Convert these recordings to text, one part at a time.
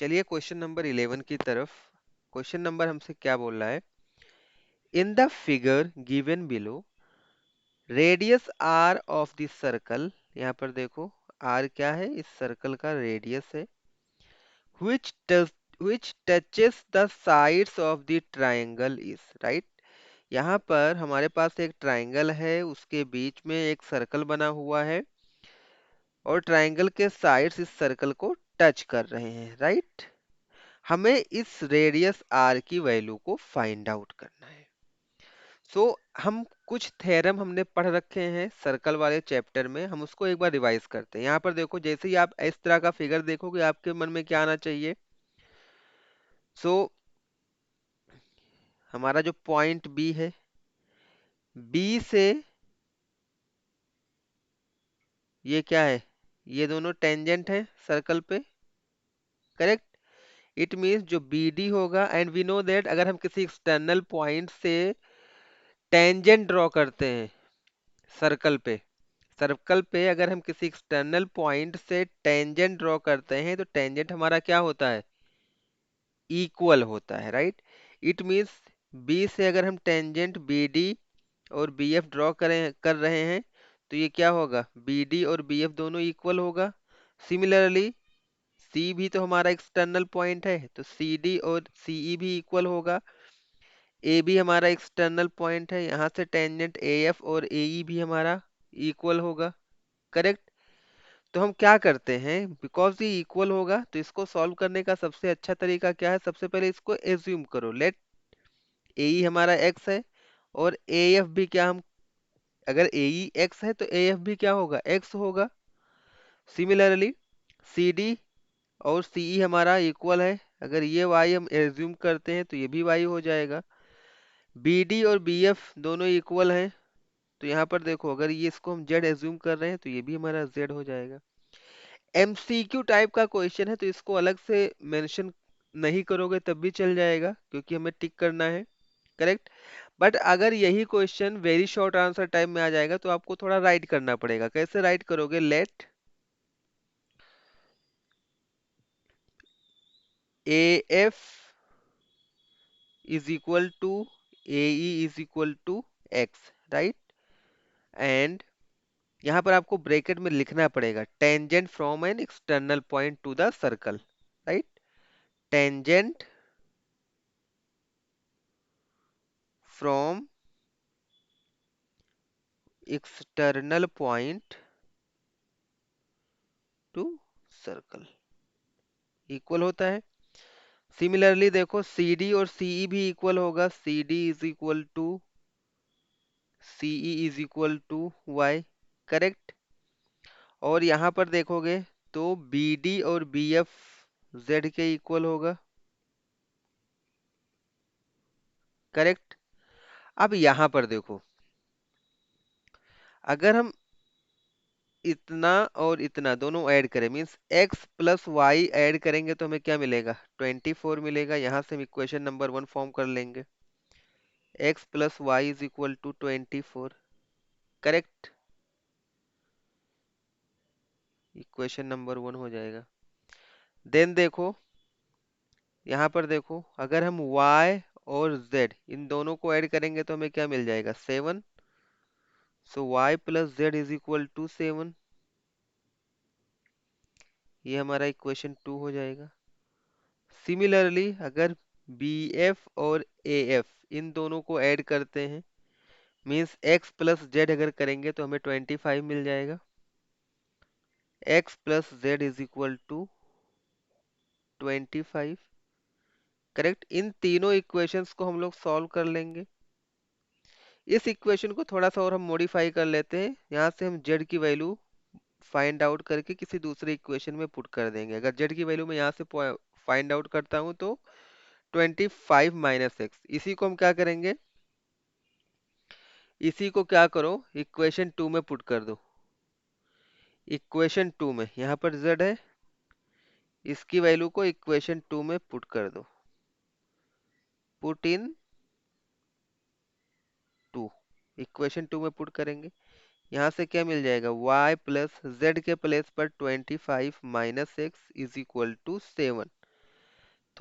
चलिए question number 11 की तरफ। क्वेश्चन नंबर हमसे क्या बोल रहा है? In the figure given below, radius r of the circle, यहाँ पर देखो आर क्या है, इस सर्कल का रेडियस है, which does which touches the sides of the triangle is, right? यहाँ पर हमारे पास एक ट्राइंगल है, उसके बीच में एक सर्कल बना हुआ है और ट्राइंगल के साइड्स इस सर्कल को टच कर रहे हैं, राइट? हमें इस रेडियस आर की वैल्यू को फाइंड आउट करना है। सो हम कुछ थ्योरम हमने पढ़ रखे हैं सर्कल वाले चैप्टर में, हम उसको एक बार रिवाइज करते हैं। यहाँ पर देखो, जैसे ही आप इस तरह का फिगर देखोगे आपके मन में क्या आना चाहिए? सो हमारा जो पॉइंट बी है, बी से ये क्या है, ये दोनों टेंजेंट है सर्कल पे, करेक्ट? इट मीन्स जो बी डी होगा, एंड वी नो दैट अगर हम किसी एक्सटर्नल पॉइंट से टेंजेंट ड्रॉ करते हैं सर्कल पे अगर हम किसी एक्सटर्नल पॉइंट से टेंजेंट ड्रॉ करते हैं तो टेंजेंट हमारा क्या होता है? इक्वल होता है, राइट? इट मीन्स बी से अगर हम टेंजेंट बी डी और बी एफ ड्रॉ कर रहे हैं तो ये क्या होगा? बी डी और बी एफ दोनों इक्वल होगा। सिमिलरली सी भी तो हमारा एक्सटर्नल पॉइंट है, तो सी डी और सीई भी इक्वल होगा। ए भी हमारा एक्सटर्नल पॉइंट है, यहाँ से टेंजेंट ए एफ और ए ई भी हमारा इक्वल होगा, करेक्ट? तो हम क्या करते हैं, बिकॉज ये इक्वल होगा तो इसको सॉल्व करने का सबसे अच्छा तरीका क्या है? सबसे पहले इसको एज्यूम करो, लेट ए ई हमारा एक्स है और ए एफ भी क्या, हम अगर ए ई एक्स है तो ए एफ भी क्या होगा? एक्स होगा। सिमिलरली सी डी और सी ई हमारा इक्वल है, अगर ये वाई हम एज्यूम करते हैं तो ये भी वाई हो जाएगा। बी डी और बी एफ दोनों इक्वल हैं, तो यहाँ पर देखो अगर ये इसको हम जेड एज्यूम कर रहे हैं तो ये भी हमारा जेड हो जाएगा। एमसीक्यू टाइप का क्वेश्चन है तो इसको अलग से मेंशन नहीं करोगे तब भी चल जाएगा, क्योंकि हमें टिक करना है, करेक्ट? बट अगर यही question very short answer type में आ जाएगा तो आपको थोड़ा राइट करना पड़ेगा। कैसे राइट करोगे? Let A F is equal to A E is equal to x, right? And यहाँ पर आपको ब्रैकेट में लिखना पड़ेगा tangent from an external point to the circle, right? Tangent from external point to circle equal होता है। Similarly देखो C D और सीई भी इक्वल होगा, C D is equal to C E is equal to y, correct? और यहाँ पर देखोगे तो बी डी और बी एफ जेड के इक्वल होगा, करेक्ट? अब यहाँ पर देखो, अगर हम इतना और इतना दोनों ऐड करें, means x plus y add करेंगे तो हमें क्या मिलेगा? 24 मिलेगा। यहाँ से हम इक्वेशन नंबर 1 फॉर्म कर लेंगे, x plus y is equal to 24, correct? Equation number 1 हो जाएगा। देन देखो, यहाँ पर देखो अगर हम y और z इन दोनों को ऐड करेंगे तो हमें क्या मिल जाएगा? 7। So y plus z is equal to 7, ये हमारा इक्वेशन 2 हो जाएगा। सिमिलरली अगर बी एफ और ए एफ इन दोनों को ऐड करते हैं, मीन्स x प्लस जेड अगर करेंगे तो हमें 25 मिल जाएगा। x plus z is equal to 25, correct? इन तीनों इक्वेशंस को हम लोग सॉल्व कर लेंगे। इस इक्वेशन को थोड़ा सा और हम मॉडिफाई कर लेते हैं, यहाँ से हम z की वैल्यू फाइंड आउट करके किसी दूसरे इक्वेशन में पुट कर देंगे। अगर z की वैल्यू मैं यहाँ से फाइंड आउट करता हूँ तो 25 माइनस एक्स, इसी को हम क्या करेंगे, इसी को क्या करो, इक्वेशन 2 में पुट कर दो। इक्वेशन 2 में यहाँ पर z है, इसकी वैल्यू को इक्वेशन 2 में पुट कर दो, पुट इन 2, इक्वेशन 2 में पुट करेंगे। यहाँ से क्या मिल जाएगा? y प्लस जेड के प्लेस पर 25 minus x is equal to 7,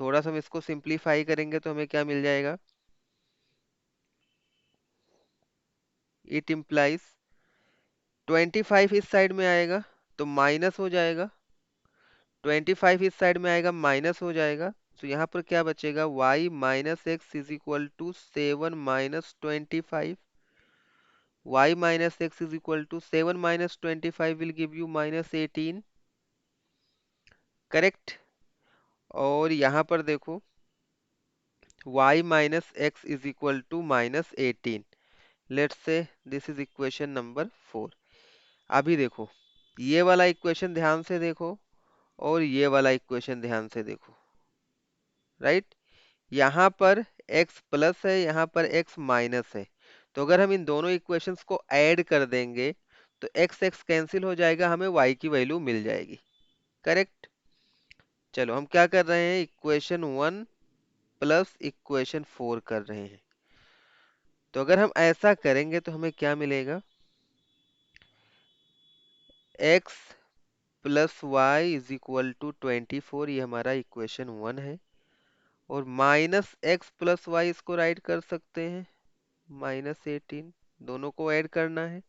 थोड़ा सा हम इसको सिंप्लीफाई करेंगे तो हमें क्या मिल जाएगा, इट इम्प्लाइज 25 इस साइड में आएगा तो माइनस हो जाएगा, 25 इस साइड में आएगा माइनस हो जाएगा। तो यहाँ पर क्या बचेगा, y minus x is equal to 7 - 25। y minus x is equal to 7 minus 25 will give you -18, correct. और यहाँ पर देखो y minus x is equal to -18। Let's say this is equation number 4। अभी देखो ये वाला इक्वेशन ध्यान से देखो और ये वाला इक्वेशन ध्यान से देखो, राइट। यहाँ पर x प्लस है, यहाँ पर x माइनस है। तो अगर हम इन दोनों इक्वेशंस को ऐड कर देंगे तो x x कैंसिल हो जाएगा, हमें y की वैल्यू मिल जाएगी, करेक्ट। चलो हम क्या कर रहे हैं, इक्वेशन 1 प्लस इक्वेशन 4 कर रहे हैं। तो अगर हम ऐसा करेंगे तो हमें क्या मिलेगा, x plus y is equal to 24, ये हमारा इक्वेशन 1 है। और माइनस एक्स प्लस वाई इसको राइट कर सकते हैं -18, दोनों को ऐड करना है।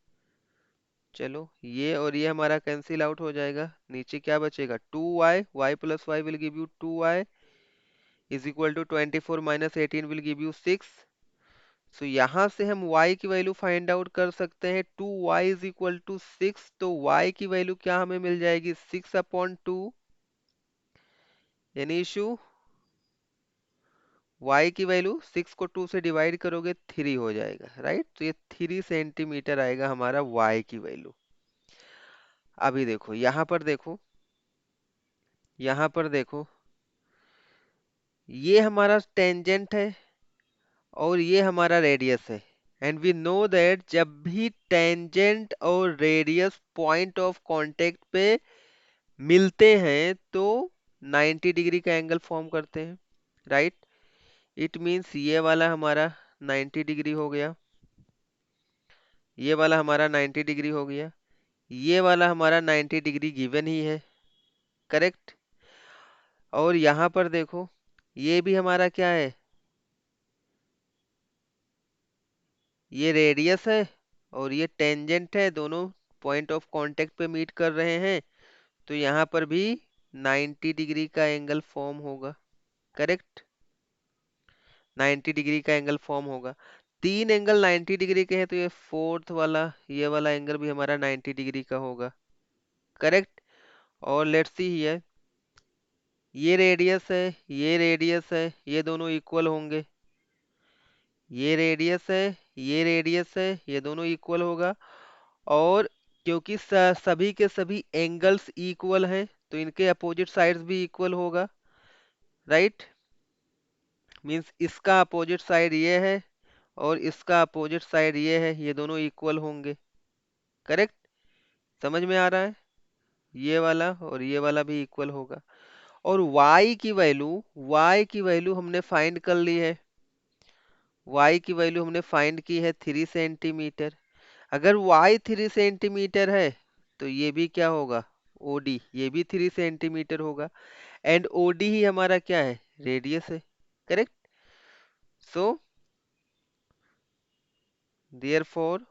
चलो ये और ये हमारा कैंसिल आउट हो जाएगा, नीचे क्या बचेगा 2y, y plus y will give you 2y is equal to 24 minus 18 will give you 6। So यहाँ से हम y की वैल्यू फाइंड आउट कर सकते हैं, 2y इज इक्वल टू 6। तो y की वैल्यू क्या हमें मिल जाएगी, 6/2। यानी इशू y की वैल्यू 6 को 2 से डिवाइड करोगे 3 हो जाएगा, राइट। तो ये 3 सेंटीमीटर आएगा हमारा y की वैल्यू। अभी देखो यहाँ पर देखो, यहाँ पर देखो ये हमारा टेंजेंट है और ये हमारा रेडियस है। एंड वी नो दैट जब भी टेंजेंट और रेडियस पॉइंट ऑफ कांटेक्ट पे मिलते हैं तो 90 डिग्री का एंगल फॉर्म करते हैं, राइट। इट मीन्स ये वाला हमारा 90 डिग्री हो गया, ये वाला हमारा 90 डिग्री हो गया, ये वाला हमारा 90 डिग्री गिवन ही है, करेक्ट। और यहाँ पर देखो ये भी हमारा क्या है, ये रेडियस है और ये टेंजेंट है, दोनों पॉइंट ऑफ कांटेक्ट पे मीट कर रहे हैं। तो यहाँ पर भी 90 डिग्री का एंगल फॉर्म होगा, करेक्ट। 90 डिग्री का एंगल फॉर्म होगा, तीन एंगल 90 डिग्री के हैं तो ये फोर्थ वाला ये वाला एंगल भी हमारा 90 डिग्री का होगा, करेक्ट। और लेट्स सी हियर, ये रेडियस है, ये रेडियस है, ये दोनों इक्वल होंगे। ये रेडियस है, ये रेडियस है, ये दोनों इक्वल होगा। और क्योंकि सभी के सभी एंगल्स इक्वल हैं तो इनके अपोजिट साइड्स भी इक्वल होगा, राइट। मींस इसका अपोजिट साइड ये है और इसका अपोजिट साइड ये है, ये दोनों इक्वल होंगे, करेक्ट। समझ में आ रहा है, ये वाला और ये वाला भी इक्वल होगा। और y की वैल्यू हमने फाइंड कर ली है, y की वैल्यू हमने फाइंड की है 3 सेंटीमीटर। अगर y 3 सेंटीमीटर है तो ये भी क्या होगा, OD ये भी 3 सेंटीमीटर होगा। एंड OD ही हमारा क्या है, रेडियस है, correct. So therefore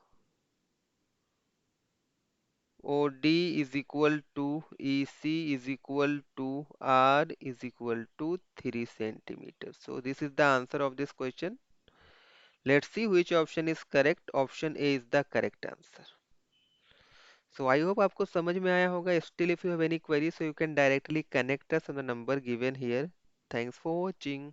OD is equal to EC is equal to R is equal to 3 centimeters. So this is the answer of this question. Let's see which option is correct. Option A is the correct answer. So I hope आपको समझ में आया होगा. Still if you have any queries so you can directly connect us on the number given here. Thanks for watching.